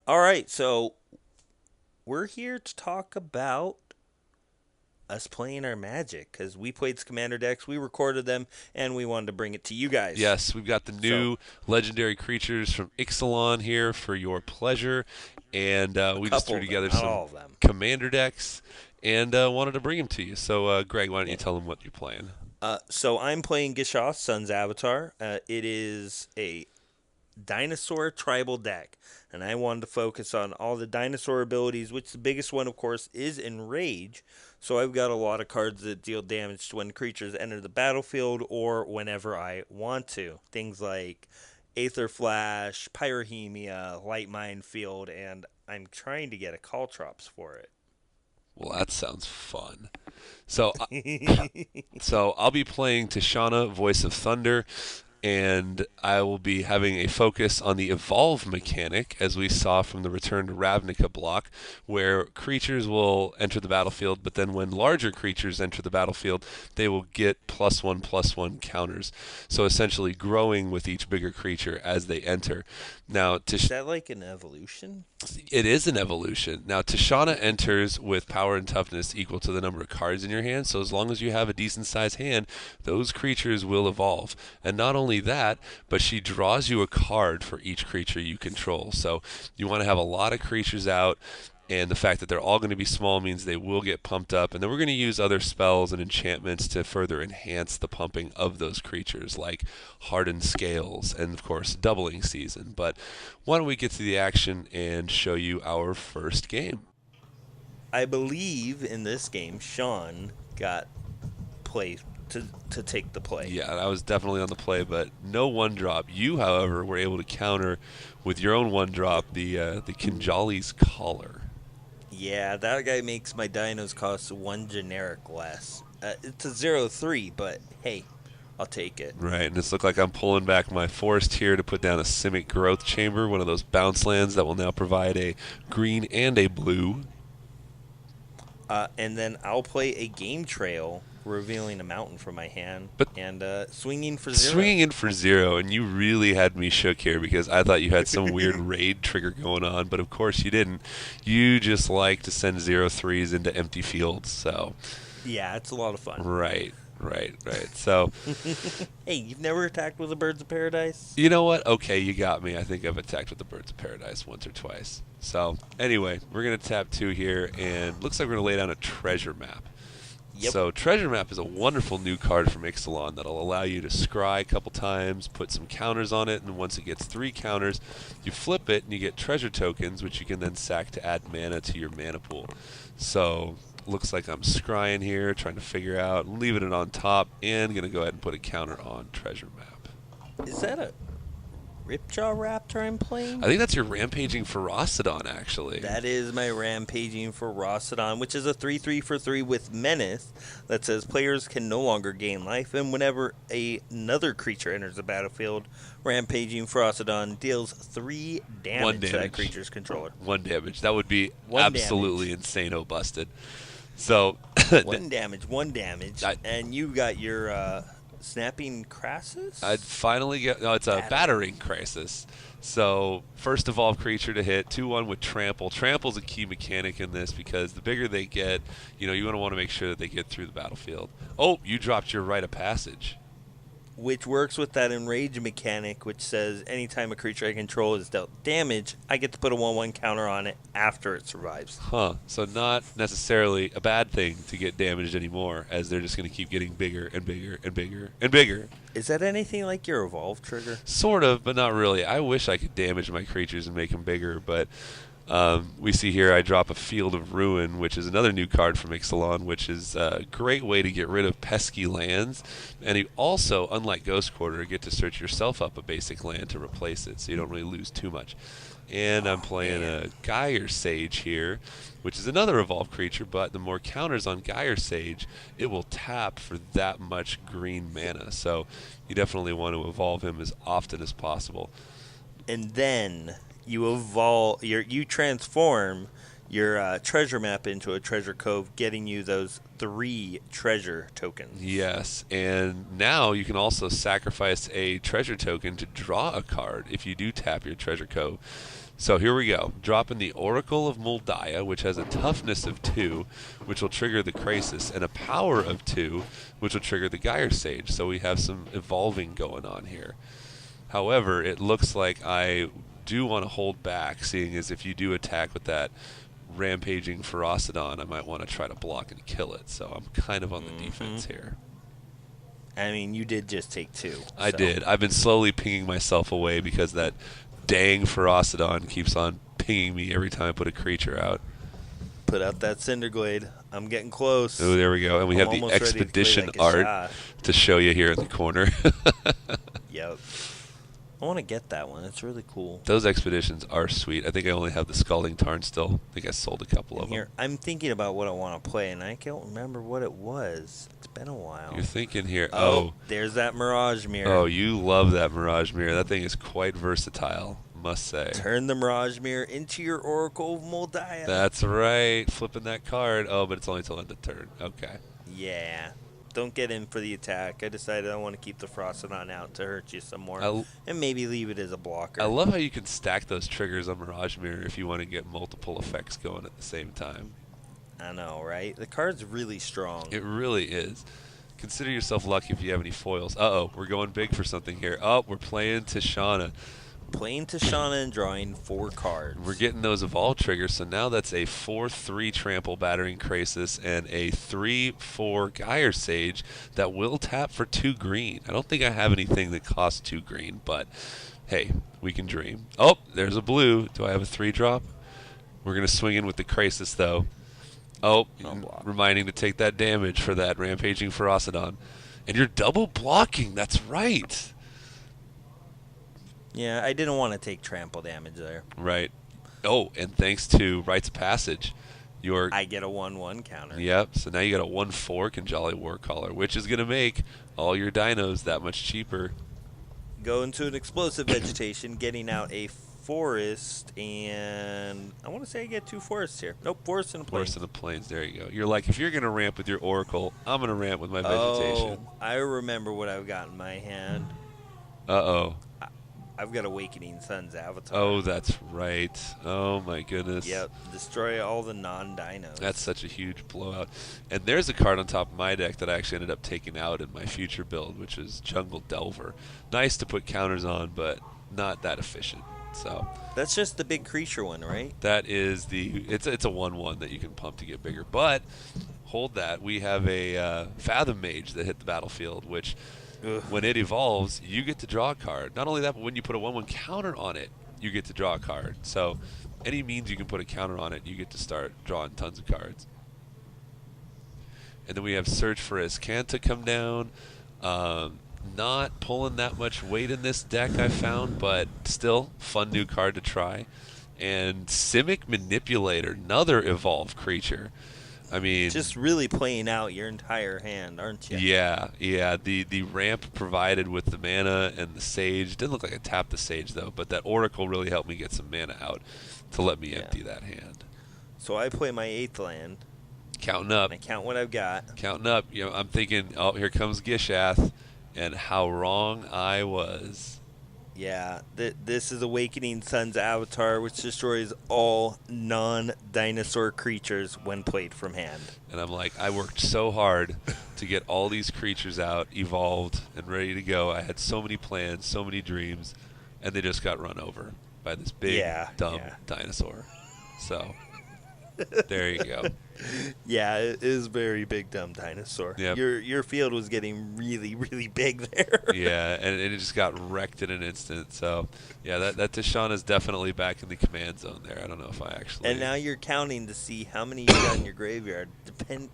All right, so we're here to talk about us playing our Magic because we played some Commander decks, we recorded them, and we wanted to bring it to you guys. Yes, we've got the So new legendary creatures from Ixalan here for your pleasure, and a we just threw couple of them, together not some all of them. commander decks and wanted to bring them to you. So, Greg, why don't you Yeah. tell them what you're playing? So I'm playing Gishath, Sun's Avatar. It is a dinosaur tribal deck, and I wanted to focus on all the dinosaur abilities, which the biggest one, of course, is Enrage. So I've got a lot of cards that deal damage when creatures enter the battlefield or whenever I want to. Things like Aether Flash, Pyrohemia, Light Minefield, and I'm trying to get a Caltrops for Well, that sounds fun. So, it. so I'll be playing Tishana, Voice of Thunder, and I will be having a focus on the evolve mechanic, as we saw from the Return to Ravnica block, where creatures will enter the battlefield, but then when larger creatures enter the battlefield, they will get +1/+1 counters. So essentially growing with each bigger creature as they enter. Now, Is that like an evolution? it is an evolution. Now, Tishana enters with power and toughness equal to the number of cards in your hand, so as long as you have a decent sized hand, those creatures will evolve. And not only that, but she draws you a card for each creature you control. So you want to have a lot of creatures out, and the fact that they're all going to be small means they will get pumped up. And then we're going to use other spells and enchantments to further enhance the pumping of those creatures, like Hardened Scales and, of course, Doubling Season. But why don't we get to the action and show you our first game? I believe in this game, Sean got play to take the play. Yeah, I was definitely on the play, but no one drop. You, however, were able to counter with your own one drop the Kinjali's Collar. Yeah, that guy makes my dinos cost one generic less. It's a 0-3, but hey, I'll take it. Right, and it's looked like I'm pulling back my forest here to put down a Simic Growth Chamber, one of those bounce lands that will now provide a green and a blue. And then I'll play a game trail, revealing a mountain from my hand, But and swinging for 0. swinging in for 0, and you really had me shook here because I thought you had some weird raid trigger going on, but of course you didn't. You just like to send 0-3s into empty fields, so. Yeah, it's a lot of fun. Right, right. So, Hey, you've never attacked with the Birds of Paradise? you know what? Okay, you got me. I think I've attacked with the Birds of Paradise once or twice. So, anyway, we're going to tap 2 here, and looks like we're going to lay down a treasure map. Yep. So Treasure Map is a wonderful new card from Ixalan that'll allow you to scry a couple times, put some counters on it, and once it gets 3 counters, you flip it and you get treasure tokens, which you can then sack to add mana to your mana pool. So looks like I'm scrying here, trying to figure out, leaving it on top, and gonna go ahead and put a counter on Treasure Map. Is that a Ripjaw Raptor I'm I playing? think that's your Rampaging Ferocidon, actually. That is my Rampaging for Rossadon, which is a 3/3 for 3 with Menace that says players can no longer gain life, and whenever another creature enters the battlefield, Rampaging for Rossadon deals 3 1 damage to that damage. creature's controller. 1 damage. That would be 1 absolutely damage. insane-o busted. So, 1 damage, 1 damage, I, and you got your Snapping I'd Crassus? finally get. No, it's a Battering. battering crisis. So first evolved creature to hit 2/1 with trample. Trample's a key mechanic in this because the bigger they get, you want to make sure that they get through the battlefield. Oh, you dropped your rite of passage. Which works with that enrage mechanic, which says anytime a creature I control is dealt damage, I get to put a 1/1 counter on it after it survives. Huh. So not necessarily a bad thing to get damaged anymore, as they're just going to keep getting bigger and bigger and bigger and bigger. Is that anything like your evolve trigger? Sort of, but not really. I wish I could damage my creatures and make them bigger, but we see here I drop a Field of Ruin, which is another new card from Ixalan, which is a great way to get rid of pesky lands. And you also, unlike Ghost Quarter, get to search yourself up a basic land to replace it, so you don't really lose too much. And I'm Oh playing man. a Gyre Sage here, which is another evolved creature, but the more counters on Gyre Sage, it will tap for that much green mana. So you definitely want to evolve him as often as possible. And then you transform your treasure map into a treasure cove, getting you those 3 treasure tokens. Yes, and now you can also sacrifice a treasure token to draw a card if you do tap your treasure cove. So here we go. Dropping the Oracle of Moldiah, which has a toughness of 2, which will trigger the Krasis, and a power of 2, which will trigger the Gyre Sage. So we have some evolving going on here. However, it looks like I do want to hold back, seeing as if you do attack with that rampaging Ferocidon, I might want to try to block and kill it. So I'm kind of on the defense here. I mean, you did just take 2. I did. I've been slowly pinging myself away because that dang Ferocidon keeps on pinging me every time I put a creature out. Put out that Cinderglade. I'm getting close. Oh, there we go. And we have the Expedition art to show you here in the corner. Yep. I want to get that one. It's really cool. Those Expeditions are sweet. I think I only have the Scalding Tarn still. I think I sold a couple of them. I'm thinking about what I want to play, and I can't remember what it was. It's been a while. You're thinking here. Oh, there's that Mirage Mirror. Oh, you love that Mirage Mirror. That thing is quite versatile, must say. Turn the Mirage Mirror into your Oracle of Moldiah. That's right. Flipping that card. Oh, but it's only till end of turn. Okay. Yeah. Don't get in for the attack. I decided I want to keep the Ferocidon out to hurt you some more. And maybe leave it as a blocker. I love how you can stack those triggers on Mirage Mirror if you want to get multiple effects going at the same time. I know, right? The card's really strong. It really is. Consider yourself lucky if you have any foils. Uh-oh, we're going big for something here. Oh, we're playing Tishana. Playing Tishana and drawing 4 cards. We're getting those Evolve triggers, so now that's a 4/3 Trample Battering Krasis and a 3/4 Gyre Sage that will tap for 2 green. I don't think I have anything that costs 2 green, but hey, we can dream. Oh, there's a blue. Do I have a 3-drop? We're going to swing in with the Krasis, though. Oh, reminding to take that damage for that Rampaging Ferocidon. And you're double blocking. That's right. Yeah, I didn't want to take trample damage there. Right. Oh, and thanks to Rites of Passage, I get a 1/1 counter. Yep, so now you got a 1/4 Kinjali Warcaller, which is going to make all your dinos that much cheaper. Go into an explosive vegetation, getting out a forest, and I want to say I get 2 forests here. Nope, forest and a plains. Forest and the plains, there you go. You're like, if you're going to ramp with your Oracle, I'm going to ramp with my vegetation. Oh, I remember what I've got in my hand. Uh-oh. I've got Awakening Sun's Avatar. Oh, that's right. Oh, my goodness. Yep, destroy all the non-dinos. That's such a huge blowout. And there's a card on top of my deck that I actually ended up taking out in my future build, which is Jungle Delver. Nice to put counters on, but not that efficient. So that's just the big creature one, right? That is it's a 1/1 that you can pump to get bigger. But hold that. We have a Fathom Mage that hit the battlefield, which... when it evolves, you get to draw a card. Not only that, but when you put a 1/1 counter on it, you get to draw a card. So any means you can put a counter on it, you get to start drawing tons of cards. And then we have Search for Iskanta come down. Not pulling that much weight in this deck, I found, but still, fun new card to try. And Simic Manipulator, another evolved creature. I mean, just really playing out your entire hand, aren't you? Yeah. The ramp provided with the mana and the Sage didn't look like I tapped the Sage though, but that Oracle really helped me get some mana out to let me empty that hand. So I play my 8th land. Counting up. And I count what I've got. Counting up. You know, I'm thinking, oh, here comes Gishath, and how wrong I was. Yeah, this is Awakening Sun's Avatar, which destroys all non-dinosaur creatures when played from hand. And I'm like, I worked so hard to get all these creatures out, evolved, and ready to go. I had so many plans, so many dreams, and they just got run over by this big, dumb dinosaur. So, there you go. Yeah, it is very big, dumb dinosaur. Yep. Your field was getting really, really big there. Yeah, and it just got wrecked in an instant. So, yeah, that Tishana is definitely back in the command zone there. I don't know if I actually... And now you're counting to see how many you got in your graveyard.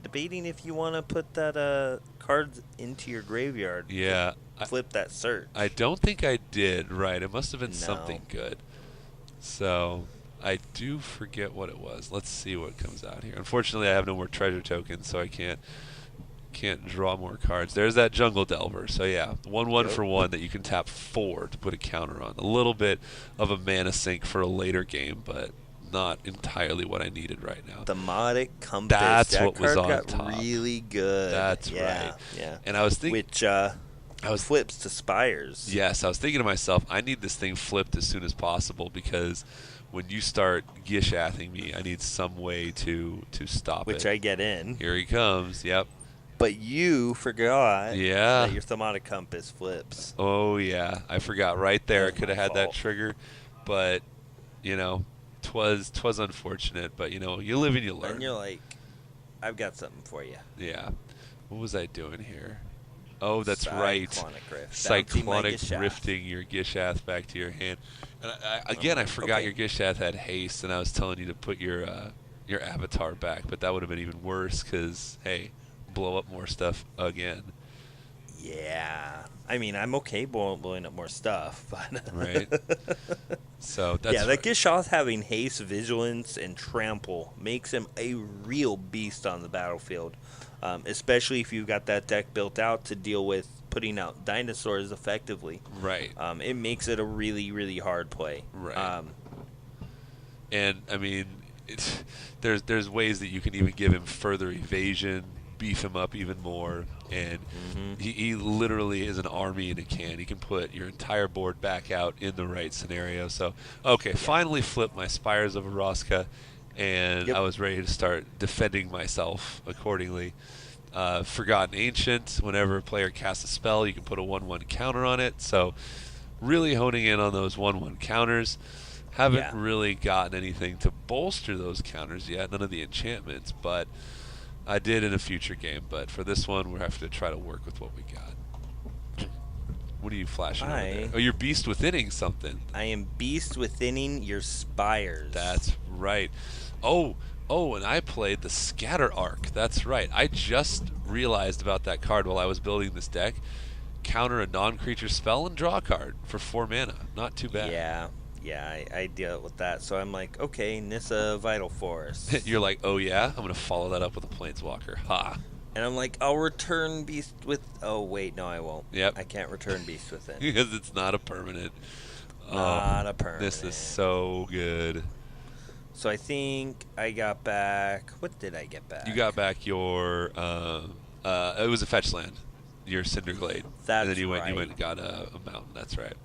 Debating if you want to put that cards into your graveyard. Yeah. Flip that search. I don't think I did, right. It must have been something good. So... I do forget what it was. Let's see what comes out here. Unfortunately, I have no more treasure tokens, so I can't draw more cards. There's that Jungle Delver. So yeah, 1/1 for 1 that you can tap 4 to put a counter on. A little bit of a mana sink for a later game, but not entirely what I needed right now. Demotic Compass. That's that what was on got top. Really good. That's right. Yeah. And I was thinking, which flips to Spires. Yes, I was thinking to myself, I need this thing flipped as soon as possible because when you start Gishathing me, I need some way to stop which it. I get in. Here he comes. Yep. But you forgot Yeah. that your thematic compass flips. Oh yeah. I forgot right there. I That's could my have had that fault. trigger, but you know, twas unfortunate. But you live and you And learn. you're like, I've got something for you. Yeah. What was I doing here? Oh, that's right. Cyclonic Rift. Bouncing my Cyclonic Gishath. rifting your Gishath back to your hand. And I'm again, I like, forgot okay. your Gishath had haste, and I was telling you to put your avatar back, but that would have been even worse because, hey, blow up more stuff again. Yeah. I mean, I'm okay blowing up more stuff, Right? but So that's yeah, that right. Gishath having haste, vigilance, and trample makes him a real beast on the battlefield. Especially if you've got that deck built out to deal with putting out dinosaurs effectively. Right. It makes it a really, really hard play. Right. And I mean, there's ways that you can even give him further evasion, beef him up even more, and he literally is an army in a can. He can put your entire board back out in the right scenario. So okay, finally flipped my Spires of Eroska, and Yep. I was ready to start defending myself accordingly. Forgotten Ancient. Whenever a player casts a spell, you can put a 1/1 counter on it. So really honing in on those 1/1 counters. Haven't Yeah. really gotten anything to bolster those counters yet, none of the enchantments, but I did in a future game. But for this one, we're having to try to work with what we got. What are you flashing over there? Oh, you're beast withinning something. I am beast withinning your spires. That's right. Oh, and I played the Scatter Arc. That's right. I just realized about that card while I was building this deck. Counter a non-creature spell and draw a card for 4 mana. Not too bad. Yeah, I deal with that. So I'm like, okay, Nissa Vital Force. You're like, oh yeah, I'm gonna follow that up with a Planeswalker. Ha. And I'm like, I'll return Beast with. Oh wait, no, I won't. Yep. I can't return Beast Within. Because it's not a permanent. Not a permanent. This is so good. So I think I got back. What did I get back? You got back your. It was a fetch land. Your Cinderglade. That's and then you went right. and got a mountain. That's right.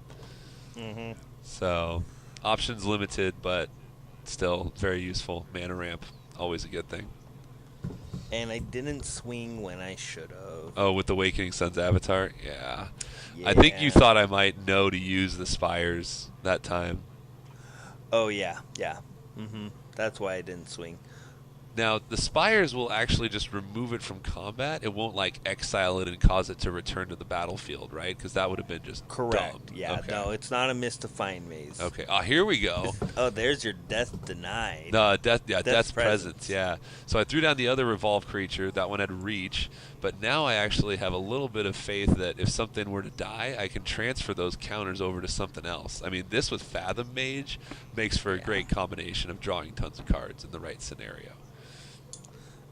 Mm-hmm. So, options limited, but still very useful. Mana ramp, always a good thing. And I didn't swing when I should have. Oh, with the Awakening Sun's Avatar? Yeah. I think you thought I might know to use the Spires that time. Oh, yeah. Mm-hmm. That's why I didn't swing. Now, the Spires will actually just remove it from combat. It won't, like, exile it and cause it to return to the battlefield, right? Because that would have been just Correct. dumb. Yeah, Okay. no, it's not a Mystifying Maze. Okay. Here we go. Oh, there's your Death Denied. No, Death's Presence. Presence, yeah. So I threw down the other Revolve creature. That one had Reach. But now I actually have a little bit of faith that if something were to die, I can transfer those counters over to something else. I mean, this with Fathom Mage makes for a great combination of drawing tons of cards in the right scenario.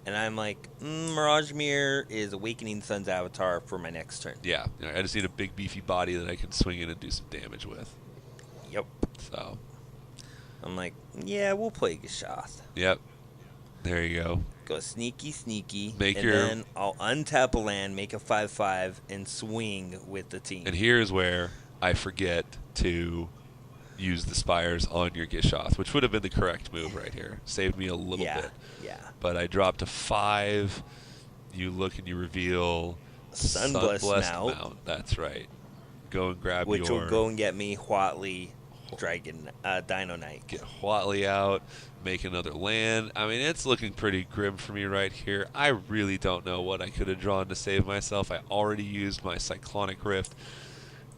And I'm like, Mirage Mirror is Awakening Sun's Avatar for my next turn. Yeah, I just need a big beefy body that I can swing in and do some damage with. Yep. So, I'm like, yeah, we'll play Gishath. yep. There you go. Go sneaky, Make and your- then I'll untap a land, make a 5/5, and swing with the team. And here's where I forget to use the Spires on your Gishath, which would have been the correct move right here. Saved me a little bit. Yeah. But I dropped to 5. You look and you reveal Sunblessed Mount. That's right. Go and grab Which your... will go and get me Huatli Dino Knight. Get Huatli out, make another land. I mean, it's looking pretty grim for me right here. I really don't know what I could have drawn to save myself. I already used my Cyclonic Rift.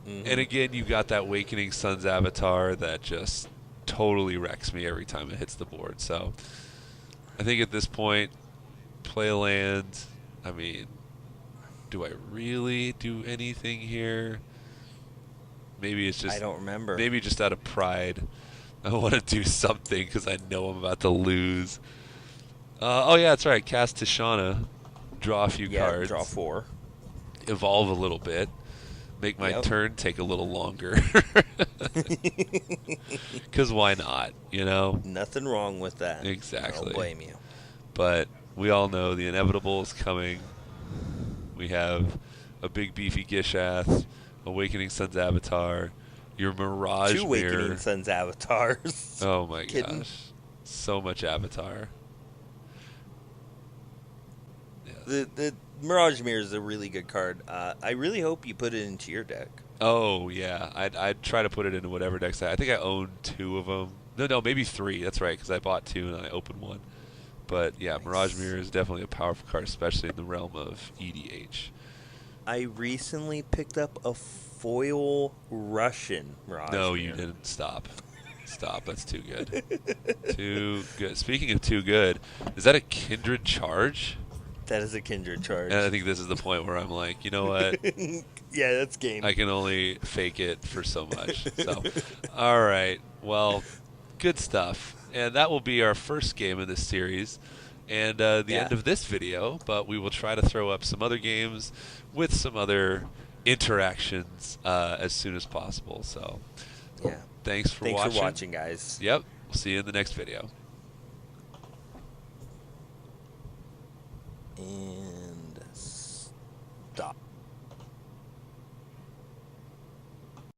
And again, you got that Awakening Sun's Avatar that just totally wrecks me every time it hits the board. So I think at this point, play a land. I mean, do I really do anything here? Maybe it's just... I don't remember. Maybe just out of pride. I want to do something because I know I'm about to lose. Oh, yeah, that's right. Cast Tishana. Draw a few cards. Draw 4. Evolve a little bit. Make my turn take a little longer. Because why not, you know? Nothing wrong with that. Exactly. I don't blame you. But we all know the inevitable is coming. We have a big beefy Gishath, Awakening Sun's Avatar, Your Mirage 2 Awakening Mirror. Suns avatars. Oh my Kidding. gosh. So much Avatar. Yeah. The Mirage Mirror is a really good card. I really hope you put it into your deck. Oh yeah, I'd try to put it into whatever decks I think I own 2 of them. No, maybe 3. That's right, because I bought 2 and I opened 1. But yeah, Nice. Mirage Mirror is definitely a powerful card, especially in the realm of EDH. I recently picked up a foil Russian Mirage No, Mirror. you didn't. Stop. Stop. That's too good. Too good. Speaking of too good, is that a Kindred Charge? That is a Kindred Charge. And I think this is the point where I'm like, you know what? Yeah, that's game. I can only fake it for so much. So, all right. Well, good stuff. And that will be our first game in this series and the Yeah. end of this video. But we will try to throw up some other games with some other interactions as soon as possible. So, Yeah. thanks for Thanks watching. for watching, guys. Yep. We'll see you in the next video. And